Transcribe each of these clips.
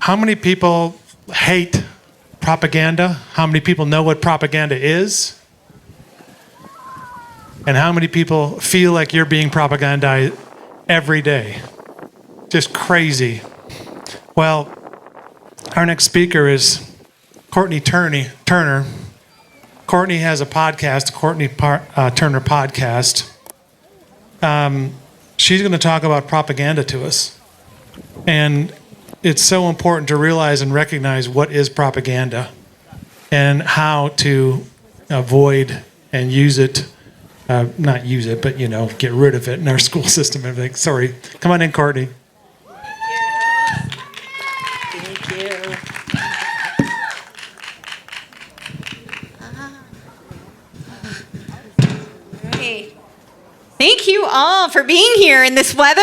How many people hate propaganda? How many people know what propaganda is? And how many people feel like you're being propagandized every day? Just crazy. Well, our next speaker is Courtenay Turner. Courtenay has a podcast, Courtenay Turner Podcast. She's going to talk about propaganda to us. And it's so important to realize and recognize what is propaganda and how to avoid and use it. Not use it, but, get rid of it in our school system and everything. Sorry. Come on in, Courtenay. Thank you. Great. Thank you all for being here in this weather.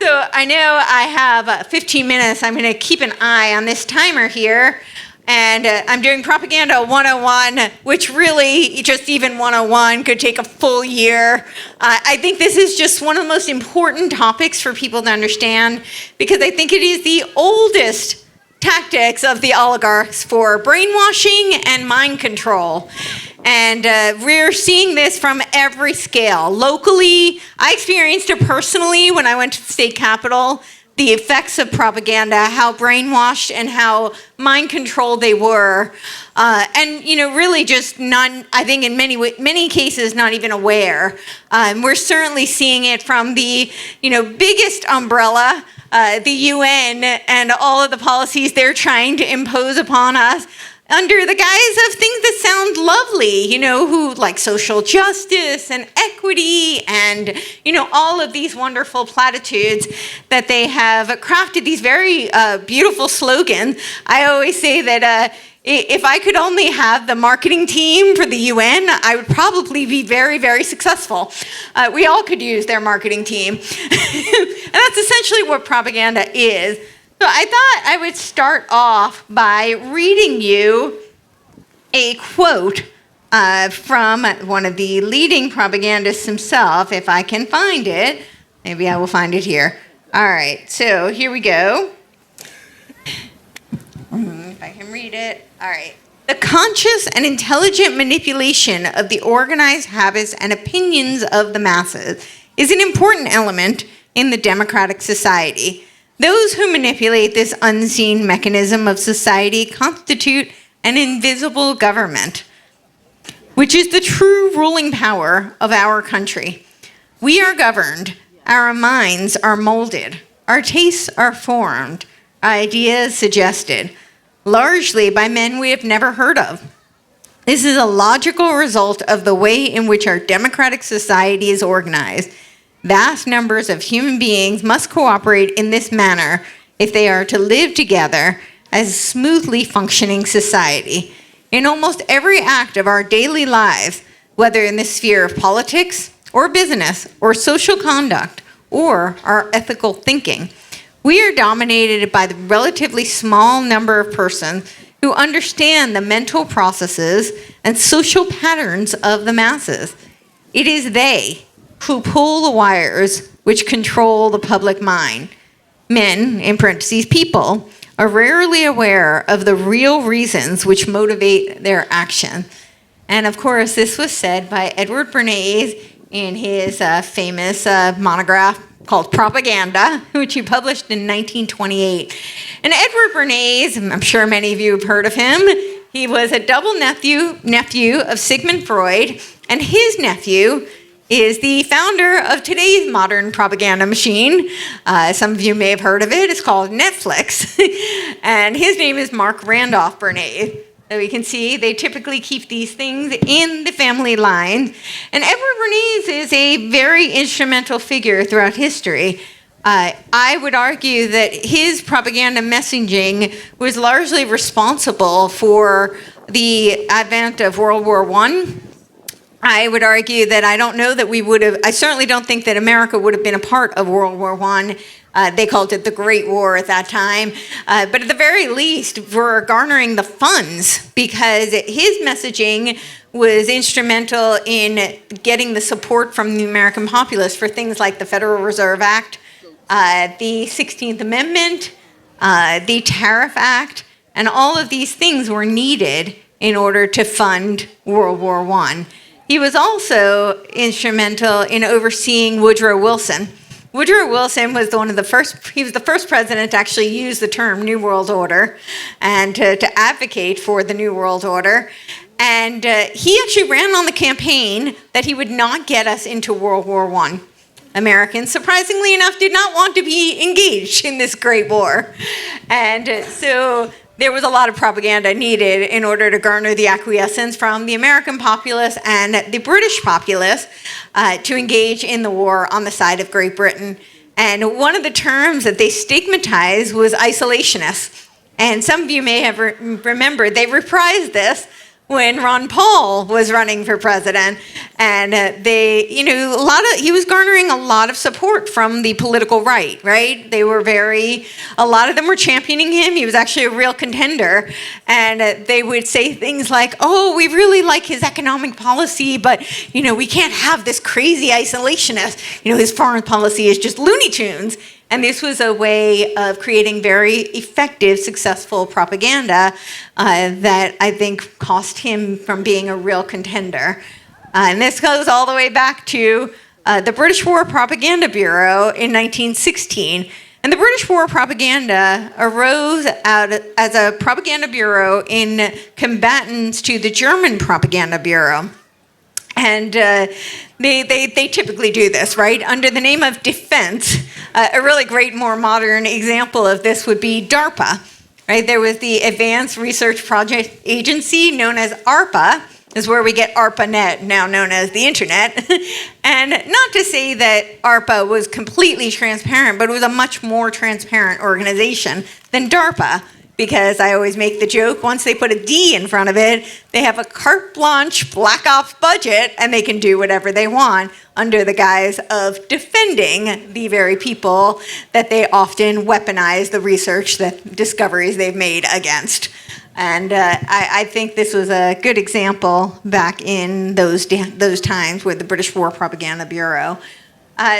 So I know I have 15 minutes. I'm going to keep an eye on this timer here. And I'm doing Propaganda 101, which really, just even 101, could take a full year. I think this is just one of the most important topics for people to understand, because I think it is the oldest tactics of the oligarchs for brainwashing and mind control. And we're seeing this from every scale. Locally, I experienced it personally when I went to the state capitol. The effects of propaganda, how brainwashed and how mind controlled they were. And, really just I think in many cases, not even aware. We're certainly seeing it from the, biggest umbrella, the UN and all of the policies they're trying to impose upon us under the guise of things that sound lovely, who like social justice and equity and, all of these wonderful platitudes that they have crafted, these very beautiful slogans. I always say that if I could only have the marketing team for the UN, I would probably be very, very successful. We all could use their marketing team. And that's essentially what propaganda is. So I thought I would start off by reading you a quote from one of the leading propagandists himself, if I can find it. Maybe I will find it here. All right, so here we go. If I can read it. All right. The conscious and intelligent manipulation of the organized habits and opinions of the masses is an important element in the democratic society. Those who manipulate this unseen mechanism of society constitute an invisible government, which is the true ruling power of our country. We are governed, our minds are molded, our tastes are formed, ideas suggested, largely by men we have never heard of. This is a logical result of the way in which our democratic society is organized. Vast numbers of human beings must cooperate in this manner if they are to live together as a smoothly functioning society. In almost every act of our daily lives, whether in the sphere of politics or business or social conduct or our ethical thinking, we are dominated by the relatively small number of persons who understand the mental processes and social patterns of the masses. It is they who pull the wires which control the public mind. Men, in parentheses, people, are rarely aware of the real reasons which motivate their action. And of course, this was said by Edward Bernays in his famous monograph called Propaganda, which he published in 1928. And Edward Bernays, I'm sure many of you have heard of him, he was a double nephew of Sigmund Freud, and his nephew is the founder of today's modern propaganda machine. Some of you may have heard of it. It's called Netflix. And his name is Mark Randolph Bernays. So you can see they typically keep these things in the family line. And Edward Bernays is a very instrumental figure throughout history. I would argue that his propaganda messaging was largely responsible for the advent of World War I. I would argue that I certainly don't think that America would have been a part of World War I. They called it the Great War at that time. But at the very least, for garnering the funds, because his messaging was instrumental in getting the support from the American populace for things like the Federal Reserve Act, the 16th Amendment, the Tariff Act, and all of these things were needed in order to fund World War I. He was also instrumental in overseeing Woodrow Wilson. Woodrow Wilson was he was the first president to actually use the term New World Order and to advocate for the New World Order. And he actually ran on the campaign that he would not get us into World War I. Americans, surprisingly enough, did not want to be engaged in this great war. And so there was a lot of propaganda needed in order to garner the acquiescence from the American populace and the British populace to engage in the war on the side of Great Britain. And one of the terms that they stigmatized was isolationists. And some of you may have remembered they reprised this when Ron Paul was running for president, and he was garnering a lot of support from the political right, right? A lot of them were championing him. He was actually a real contender, and they would say things like, oh, we really like his economic policy, but, we can't have this crazy isolationist. His foreign policy is just Looney Tunes. And this was a way of creating very effective, successful propaganda that I think cost him from being a real contender. And this goes all the way back to the British War Propaganda Bureau in 1916. And the British War Propaganda arose out as a propaganda bureau in combatants to the German Propaganda Bureau. And they typically do this, right? Under the name of defense. A really great, more modern example of this would be DARPA, right? There was the Advanced Research Project Agency, known as ARPA, is where we get ARPANET, now known as the internet. And not to say that ARPA was completely transparent, but it was a much more transparent organization than DARPA, because I always make the joke, once they put a D in front of it, they have a carte blanche black ops budget, and they can do whatever they want under the guise of defending the very people that they often weaponize the research, that discoveries they've made against. And I think this was a good example back in those times with the British War Propaganda Bureau.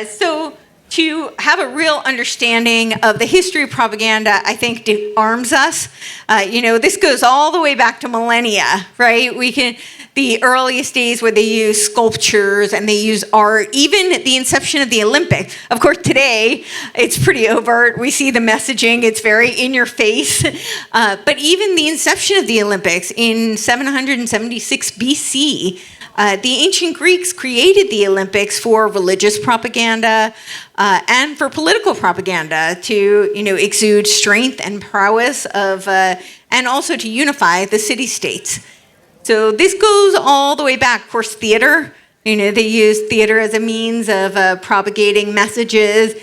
So to have a real understanding of the history of propaganda, I think arms us. This goes all the way back to millennia, right? The earliest days where they use sculptures and they use art, even the inception of the Olympics. Of course, today, it's pretty overt. We see the messaging. It's very in your face. But even the inception of the Olympics in 776 BC, the ancient Greeks created the Olympics for religious propaganda and for political propaganda to, exude strength and prowess and also to unify the city-states. So this goes all the way back. Of course, theater. They use theater as a means of propagating messages.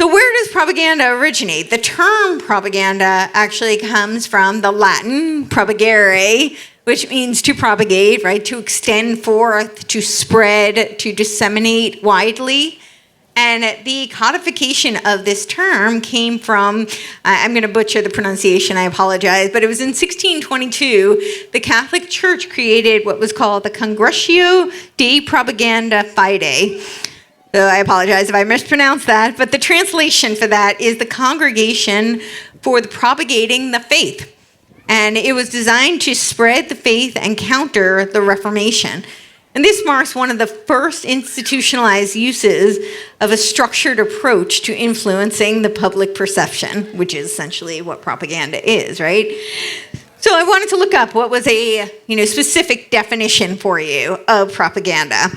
So where does propaganda originate? The term propaganda actually comes from the Latin propagare, which means to propagate, right? To extend forth, to spread, to disseminate widely. And the codification of this term came from, I'm going to butcher the pronunciation, I apologize, but it was in 1622, the Catholic Church created what was called the Congregatio de Propaganda Fide. So I apologize if I mispronounced that, but the translation for that is the Congregation for the Propagating the Faith. And it was designed to spread the faith and counter the Reformation. And this marks one of the first institutionalized uses of a structured approach to influencing the public perception, which is essentially what propaganda is, right? So I wanted to look up what was a specific definition for you of propaganda.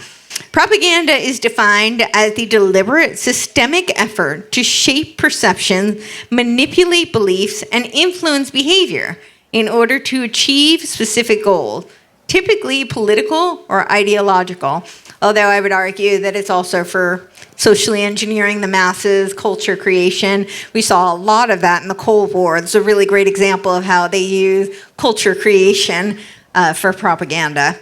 Propaganda is defined as the deliberate, systemic effort to shape perception, manipulate beliefs, and influence behavior in order to achieve specific goals, typically political or ideological, although I would argue that it's also for socially engineering the masses, culture creation. We saw a lot of that in the Cold War. It's a really great example of how they use culture creation for propaganda.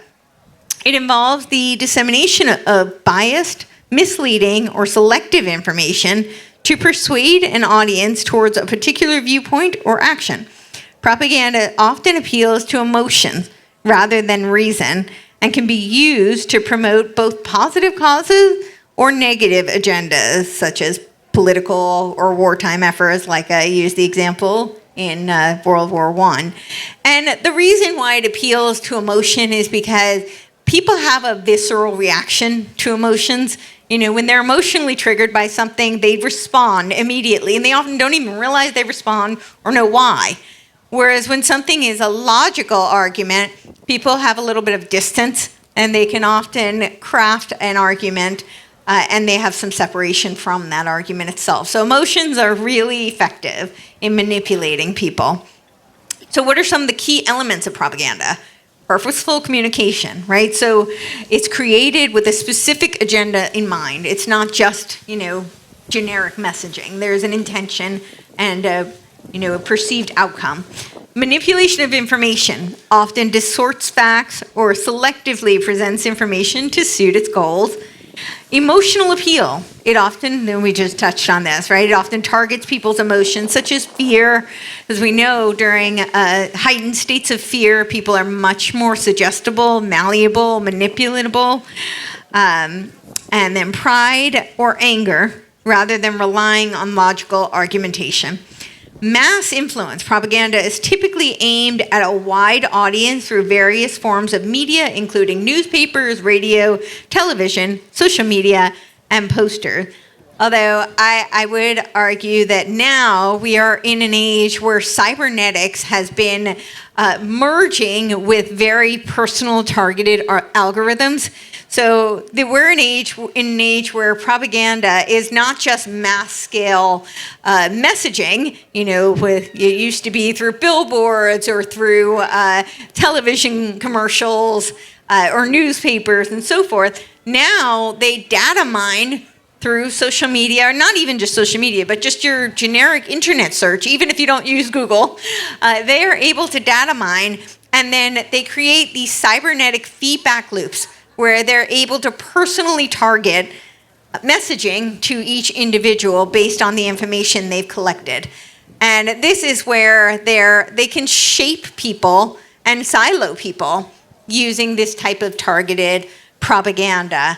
It involves the dissemination of biased, misleading, or selective information to persuade an audience towards a particular viewpoint or action. Propaganda often appeals to emotions rather than reason and can be used to promote both positive causes or negative agendas, such as political or wartime efforts, like I used the example in World War I. And the reason why it appeals to emotion is because people have a visceral reaction to emotions. When they're emotionally triggered by something, they respond immediately, and they often don't even realize they respond or know why. Whereas when something is a logical argument, people have a little bit of distance, and they can often craft an argument, and they have some separation from that argument itself. So emotions are really effective in manipulating people. So what are some of the key elements of propaganda? Purposeful communication, right? So it's created with a specific agenda in mind. It's not just, generic messaging. There's an intention and a perceived outcome. Manipulation of information often distorts facts or selectively presents information to suit its goals. Emotional appeal. It often, and we just touched on this, right? It often targets people's emotions, such as fear. As we know, during heightened states of fear, people are much more suggestible, malleable, manipulatable. And then pride or anger, rather than relying on logical argumentation. Mass influence. Propaganda is typically aimed at a wide audience through various forms of media, including newspapers, radio, television, social media, and posters. Although I would argue that now we are in an age where cybernetics has been merging with very personal targeted algorithms. So we're in an age where propaganda is not just mass scale messaging. It used to be through billboards or through television commercials or newspapers and so forth. Now they data mine through social media, or not even just social media, but just your generic internet search, even if you don't use Google. They are able to data mine, and then they create these cybernetic feedback loops where they're able to personally target messaging to each individual based on the information they've collected. And this is where they can shape people and silo people using this type of targeted propaganda.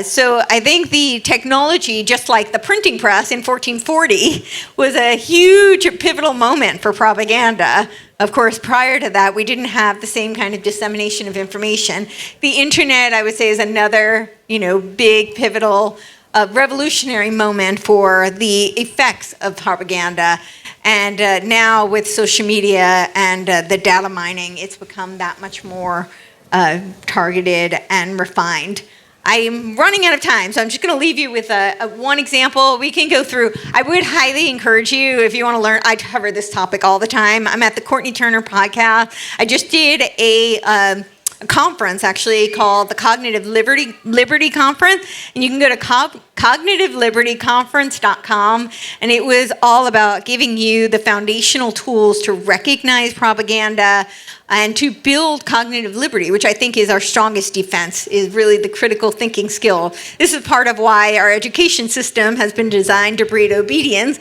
So I think the technology, just like the printing press in 1440, was a huge pivotal moment for propaganda. Of course, prior to that, we didn't have the same kind of dissemination of information. The internet, I would say, is another, big pivotal revolutionary moment for the effects of propaganda. And now with social media and the data mining, it's become that much more targeted and refined. I'm running out of time, so I'm just going to leave you with one example. We can go through. I would highly encourage you, if you want to learn. I cover this topic all the time. I'm at the Courtenay Turner podcast. I just did a conference, actually, called the Cognitive Liberty Conference, and you can go to cognitivelibertyconference.com, and it was all about giving you the foundational tools to recognize propaganda and to build cognitive liberty, which I think is our strongest defense, is really the critical thinking skill. This is part of why our education system has been designed to breed obedience,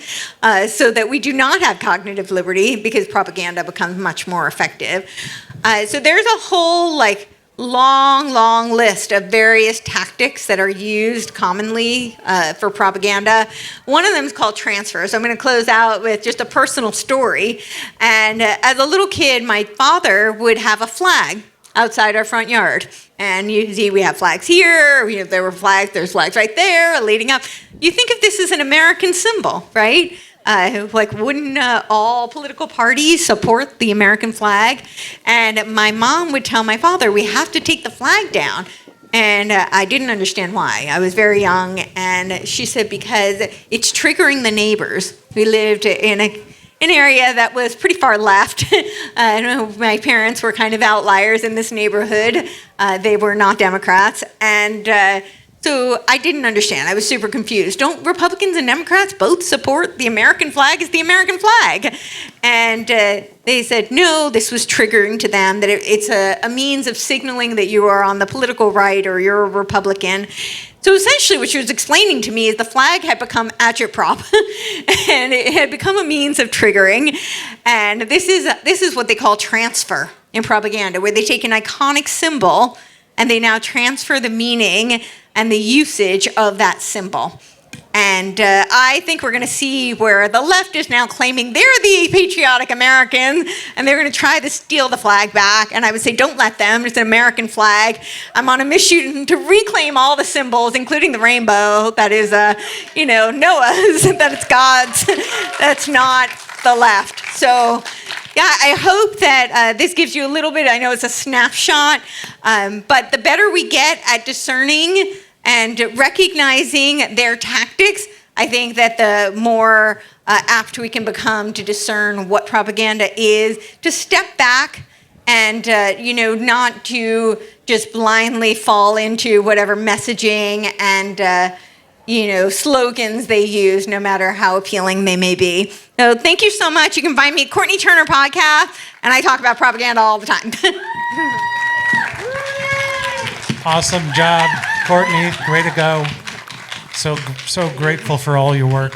so that we do not have cognitive liberty, because propaganda becomes much more effective. So there's a whole long list of various tactics that are used commonly for propaganda. One of them is called transfer. So I'm going to close out with just a personal story. And as a little kid, my father would have a flag outside our front yard. And you see we have flags here, there were flags, there's flags right there leading up. You think of this as an American symbol, right? Wouldn't all political parties support the American flag? And my mom would tell my father, we have to take the flag down. And I didn't understand why. I was very young, and she said, because it's triggering the neighbors. We lived in an area that was pretty far left. I know my parents were kind of outliers in this neighborhood. They were not Democrats. And so I didn't understand. I was super confused. Don't Republicans and Democrats both support the American flag as the American flag? And they said, no, this was triggering to them, that it's a means of signaling that you are on the political right or you're a Republican. So essentially what she was explaining to me is the flag had become agitprop, and it had become a means of triggering. And this is what they call transfer in propaganda, where they take an iconic symbol and they now transfer the meaning and the usage of that symbol. And I think we're going to see where the left is now claiming they're the patriotic Americans and they're going to try to steal the flag back. And I would say, don't let them. It's an American flag. I'm on a mission to reclaim all the symbols, including the rainbow. That is, Noah's. That it's God's. That's not the left. So, yeah, I hope that this gives you a little bit. I know it's a snapshot, but the better we get at discerning and recognizing their tactics, I think that the more apt we can become to discern what propaganda is, to step back and, not to just blindly fall into whatever messaging and, slogans they use, no matter how appealing they may be. So thank you so much. You can find me at Courtenay Turner Podcast, and I talk about propaganda all the time. Awesome job, Courtenay. Way to go. So grateful for all your work.